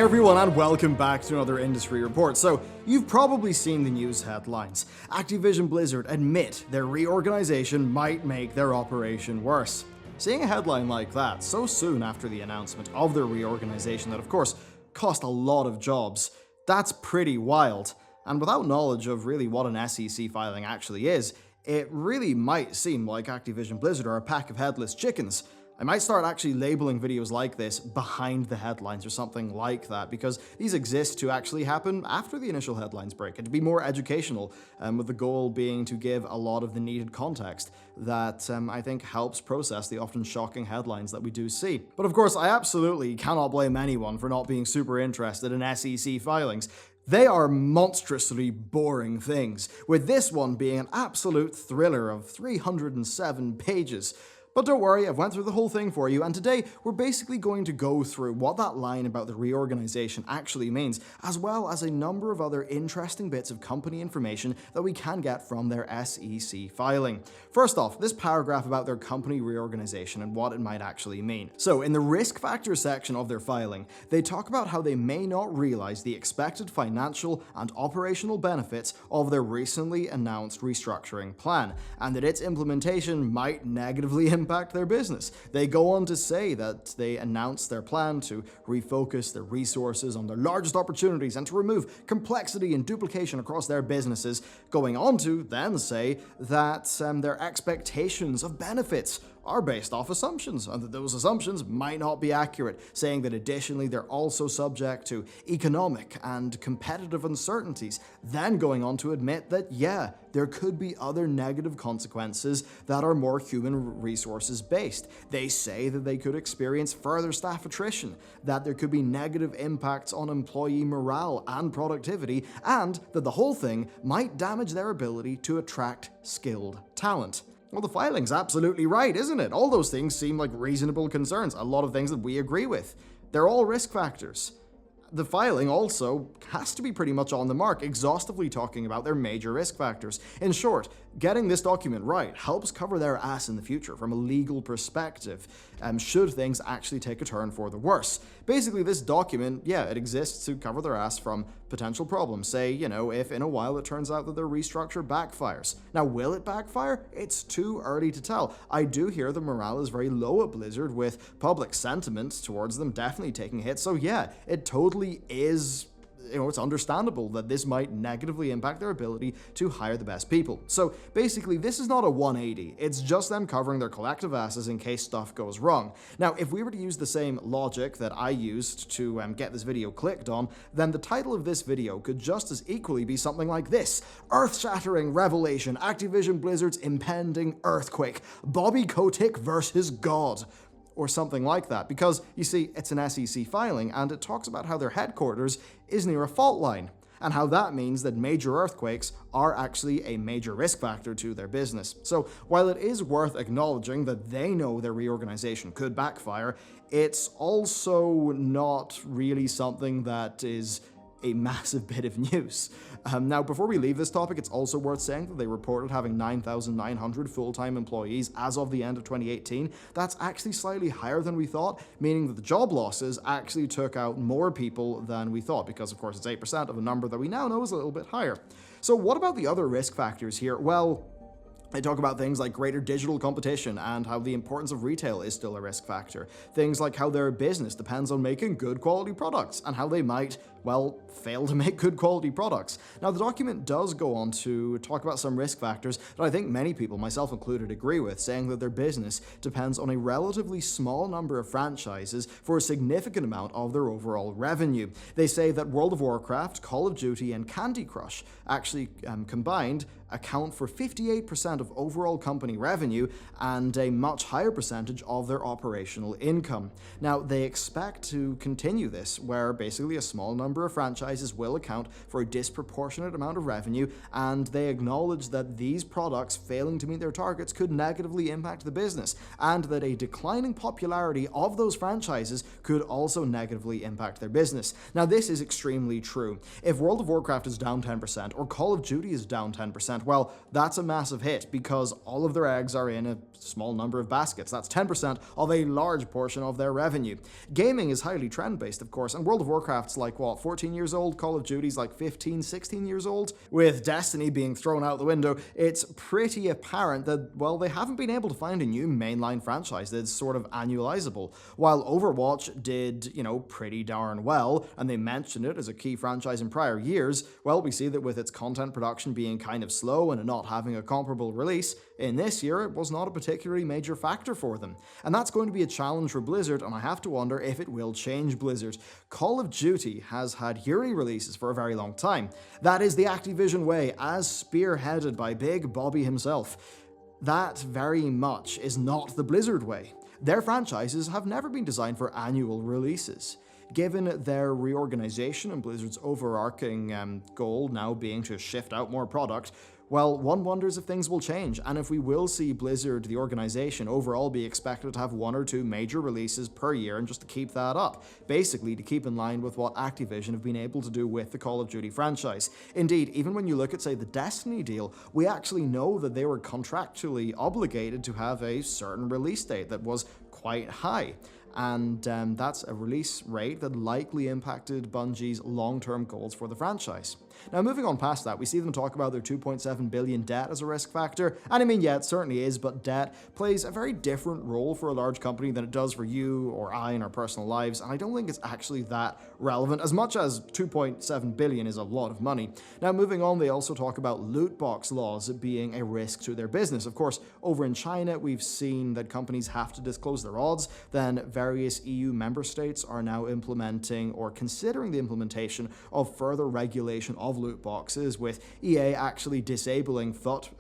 everyone, and welcome back to another industry report. So, you've probably seen the news headlines. Activision-Blizzard admit their reorganization might make their operation worse. Seeing a headline like that so soon after the announcement of their reorganization that, of course, cost a lot of jobs, that's pretty wild. And without knowledge of really what an SEC filing actually is, it really might seem like Activision-Blizzard are a pack of headless chickens. I might start actually labeling videos like this behind the headlines or something like that, because these exist to actually happen after the initial headlines break and to be more educational, with the goal being to give a lot of the needed context that I think helps process the often shocking headlines that we do see. But of course, I absolutely cannot blame anyone for not being super interested in SEC filings. They are monstrously boring things, with this one being an absolute thriller of 307 pages. But don't worry, I've went through the whole thing for you, and today we're basically going to go through what that line about the reorganization actually means, as well as a number of other interesting bits of company information that we can get from their SEC filing. First off, this paragraph about their company reorganization and what it might actually mean. So, in the risk factors section of their filing, they talk about how they may not realize the expected financial and operational benefits of their recently announced restructuring plan, and that its implementation might negatively impact their business. They go on to say that they announced their plan to refocus their resources on their largest opportunities and to remove complexity and duplication across their businesses, going on to then say that their expectations of benefits are based off assumptions, and that those assumptions might not be accurate, saying that additionally they're also subject to economic and competitive uncertainties, then going on to admit that, yeah, there could be other negative consequences that are more human resources based. They say that they could experience further staff attrition, that there could be negative impacts on employee morale and productivity, and that the whole thing might damage their ability to attract skilled talent. Well, the filing's absolutely right, isn't it? All those things seem like reasonable concerns, a lot of things that we agree with. They're all risk factors. The filing also has to be pretty much on the mark, exhaustively talking about their major risk factors. In short, getting this document right helps cover their ass in the future from a legal perspective, should things actually take a turn for the worse. Basically, this document, yeah, it exists to cover their ass from potential problems. Say, if in a while it turns out that their restructure backfires. Now, will it backfire? It's too early to tell. I do hear the morale is very low at Blizzard, with public sentiment towards them definitely taking hits, so yeah, it totally is, it's understandable that this might negatively impact their ability to hire the best people. So basically, this is not a 180, it's just them covering their collective asses in case stuff goes wrong. Now, if we were to use the same logic that I used to get this video clicked on, then the title of this video could just as equally be something like this: Earth-shattering revelation, Activision-Blizzard's impending earthquake, Bobby Kotick versus God. Or something like that, because, you see, it's an SEC filing, and it talks about how their headquarters is near a fault line, and how that means that major earthquakes are actually a major risk factor to their business. So, while it is worth acknowledging that they know their reorganization could backfire, it's also not really something that is a massive bit of news. Now, before we leave this topic, it's also worth saying that they reported having 9,900 full-time employees as of the end of 2018. That's actually slightly higher than we thought, meaning that the job losses actually took out more people than we thought, because of course it's 8% of a number that we now know is a little bit higher. So what about the other risk factors here? Well, they talk about things like greater digital competition and how the importance of retail is still a risk factor. Things like how their business depends on making good quality products and how they might, well, fail to make good quality products. Now, the document does go on to talk about some risk factors that I think many people, myself included, agree with, saying that their business depends on a relatively small number of franchises for a significant amount of their overall revenue. They say that World of Warcraft, Call of Duty, and Candy Crush actually combined account for 58% of overall company revenue and a much higher percentage of their operational income. Now, they expect to continue this, where basically a small number of franchises will account for a disproportionate amount of revenue, and they acknowledge that these products failing to meet their targets could negatively impact the business, and that a declining popularity of those franchises could also negatively impact their business. Now, this is extremely true. If World of Warcraft is down 10% or Call of Duty is down 10%, well, that's a massive hit, because all of their eggs are in a small number of baskets. That's 10% of a large portion of their revenue. Gaming is highly trend-based, of course, and World of Warcraft's like, 14 years old? Call of Duty's like 15, 16 years old? With Destiny being thrown out the window, it's pretty apparent that, well, they haven't been able to find a new mainline franchise that's sort of annualizable. While Overwatch did, pretty darn well, and they mentioned it as a key franchise in prior years, well, we see that with its content production being kind of slow and not having a comparable release, in this year it was not a particularly major factor for them. And that's going to be a challenge for Blizzard, and I have to wonder if it will change Blizzard. Call of Duty has had yearly releases for a very long time. That is the Activision way, as spearheaded by Big Bobby himself. That very much is not the Blizzard way. Their franchises have never been designed for annual releases. Given their reorganization and Blizzard's overarching goal now being to shift out more product, well, one wonders if things will change, and if we will see Blizzard, the organization, overall be expected to have 1 or 2 major releases per year and just to keep that up, basically to keep in line with what Activision have been able to do with the Call of Duty franchise. Indeed, even when you look at, say, the Destiny deal, we actually know that they were contractually obligated to have a certain release date that was quite high. And that's a release rate that likely impacted Bungie's long-term goals for the franchise. Now, moving on past that, we see them talk about their $2.7 billion debt as a risk factor, and I mean, yeah, it certainly is, but debt plays a very different role for a large company than it does for you or I in our personal lives, and I don't think it's actually that relevant, as much as $2.7 billion is a lot of money. Now, moving on, they also talk about loot box laws being a risk to their business. Of course, over in China, we've seen that companies have to disclose their odds, then various EU member states are now implementing or considering the implementation of further regulation of loot boxes, with EA actually disabling FUT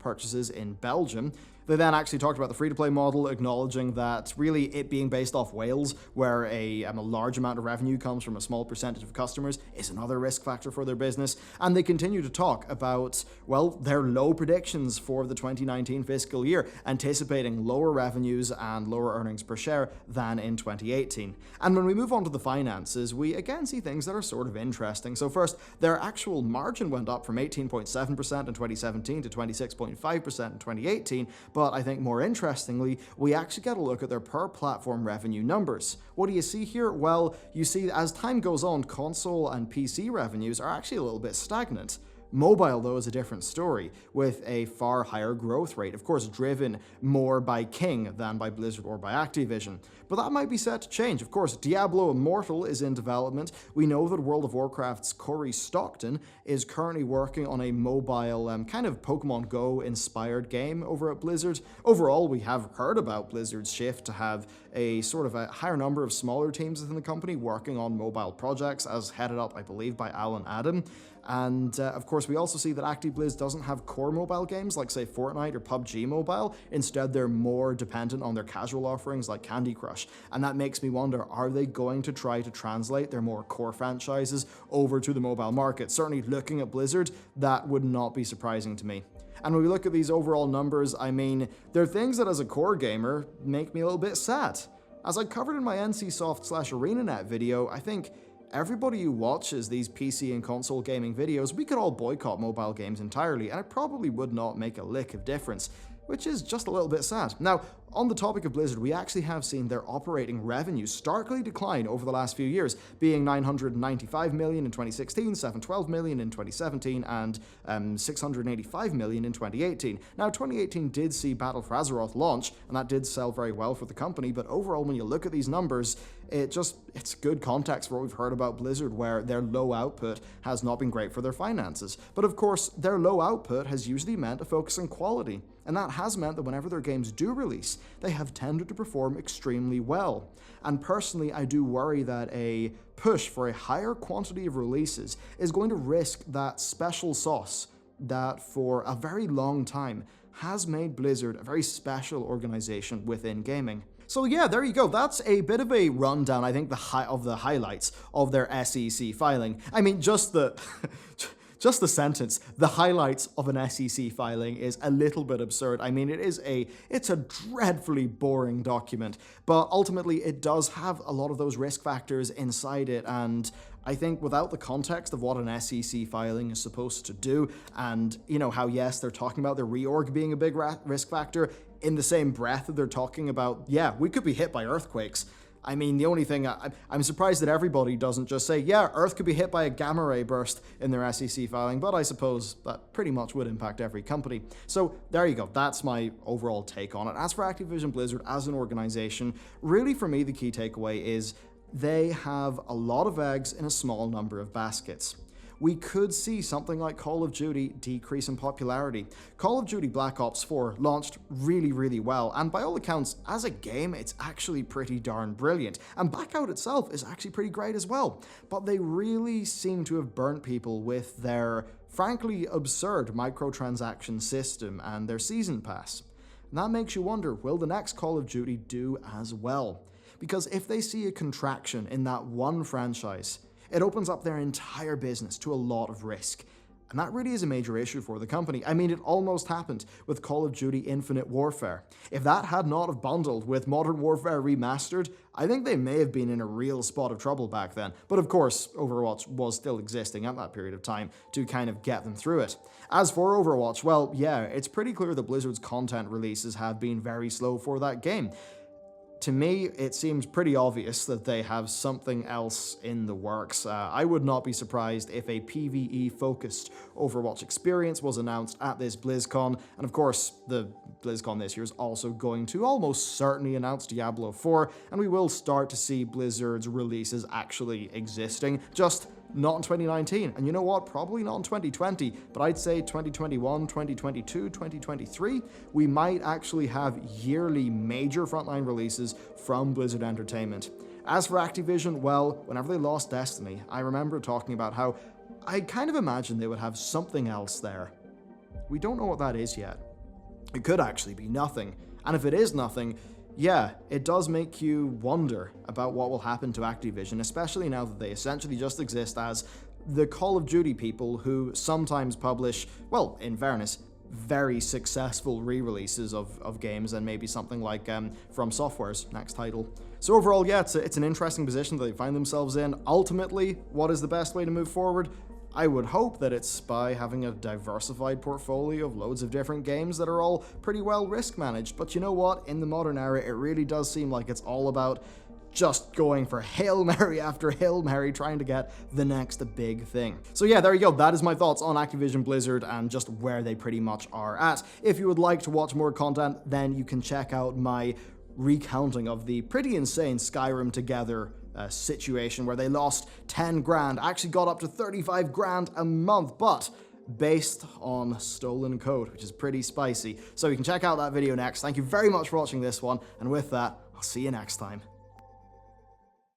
purchases in Belgium. They then actually talked about the free-to-play model, acknowledging that really it being based off whales, where a large amount of revenue comes from a small percentage of customers, is another risk factor for their business. And they continue to talk about, well, their low predictions for the 2019 fiscal year, anticipating lower revenues and lower earnings per share than in 2018. And when we move on to the finances, we again see things that are sort of interesting. So first, their actual margin went up from 18.7% in 2017 to 26.5% in 2018, but I think more interestingly, we actually get a look at their per-platform revenue numbers. What do you see here? Well, you see as time goes on, console and PC revenues are actually a little bit stagnant. Mobile, though, is a different story, with a far higher growth rate, of course driven more by King than by Blizzard or by Activision. But that might be set to change. Of course, Diablo Immortal is in development. We know that World of Warcraft's Corey Stockton is currently working on a mobile kind of Pokemon Go-inspired game over at Blizzard. Overall, we have heard about Blizzard's shift to have a sort of a higher number of smaller teams within the company working on mobile projects, as headed up, I believe, by Alan Adam. And of course, we also see that ActiBliz doesn't have core mobile games like, say, Fortnite or PUBG Mobile. Instead, they're more dependent on their casual offerings like Candy Crush. And that makes me wonder, are they going to try to translate their more core franchises over to the mobile market? Certainly looking at Blizzard, that would not be surprising to me. And when we look at these overall numbers, I mean, they're things that as a core gamer make me a little bit sad. As I covered in my NCSoft/ArenaNet video, I think everybody who watches these PC and console gaming videos, we could all boycott mobile games entirely, and it probably would not make a lick of difference, which is just a little bit sad. Now, on the topic of Blizzard, we actually have seen their operating revenue starkly decline over the last few years, being $995 million in 2016, $712 million in 2017, and $685 million in 2018. Now, 2018 did see Battle for Azeroth launch, and that did sell very well for the company, but overall, when you look at these numbers, it's good context for what we've heard about Blizzard, where their low output has not been great for their finances. But of course, their low output has usually meant a focus on quality, and that has meant that whenever their games do release, they have tended to perform extremely well. And personally, I do worry that a push for a higher quantity of releases is going to risk that special sauce that for a very long time has made Blizzard a very special organization within gaming. So yeah, there you go. That's a bit of a rundown, I think, of the highlights of their SEC filing. I mean, just the sentence, the highlights of an SEC filing, is a little bit absurd. I mean, it's a dreadfully boring document, but ultimately it does have a lot of those risk factors inside it, and I think without the context of what an SEC filing is supposed to do, and, how, yes, they're talking about the reorg being a big risk factor, in the same breath that they're talking about, yeah, we could be hit by earthquakes. I mean, the only thing, I'm surprised that everybody doesn't just say, yeah, Earth could be hit by a gamma ray burst in their SEC filing, but I suppose that pretty much would impact every company. So there you go, that's my overall take on it. As for Activision Blizzard as an organization, really for me the key takeaway is they have a lot of eggs in a small number of baskets. We could see something like Call of Duty decrease in popularity. Call of Duty Black Ops 4 launched really, really well, and by all accounts, as a game, it's actually pretty darn brilliant. And Blackout itself is actually pretty great as well. But they really seem to have burnt people with their, frankly, absurd microtransaction system and their season pass. And that makes you wonder, will the next Call of Duty do as well? Because if they see a contraction in that one franchise, it opens up their entire business to a lot of risk. And that really is a major issue for the company. I mean, it almost happened with Call of Duty Infinite Warfare. If that had not have bundled with Modern Warfare Remastered, I think they may have been in a real spot of trouble back then. But of course, Overwatch was still existing at that period of time to kind of get them through it. As for Overwatch, well, yeah, it's pretty clear that Blizzard's content releases have been very slow for that game. To me, it seems pretty obvious that they have something else in the works. I would not be surprised if a PvE-focused Overwatch experience was announced at this BlizzCon, and of course, the BlizzCon this year is also going to almost certainly announce Diablo IV, and we will start to see Blizzard's releases actually existing, just not in 2019, and you know what, probably not in 2020, but I'd say 2021, 2022, 2023, we might actually have yearly major frontline releases from Blizzard Entertainment. As for Activision, well, whenever they lost Destiny, I remember talking about how I kind of imagined they would have something else there. We don't know what that is yet. It could actually be nothing, and if it is nothing, yeah, it does make you wonder about what will happen to Activision, especially now that they essentially just exist as the Call of Duty people who sometimes publish, well, in fairness, very successful re-releases of games and maybe something like From Software's next title. So overall, yeah, it's an interesting position that they find themselves in. Ultimately, what is the best way to move forward? I would hope that it's by having a diversified portfolio of loads of different games that are all pretty well risk managed, but you know what, in the modern era it really does seem like it's all about just going for Hail Mary after Hail Mary, trying to get the next big thing. So yeah, there you go, that is my thoughts on Activision Blizzard and just where they pretty much are at. If you would like to watch more content, then you can check out my recounting of the pretty insane Skyrim Together situation where they lost 10 grand, actually got up to 35 grand a month, but based on stolen code, which is pretty spicy. So you can check out that video next. Thank you very much for watching this one, and with that, I'll see you next time.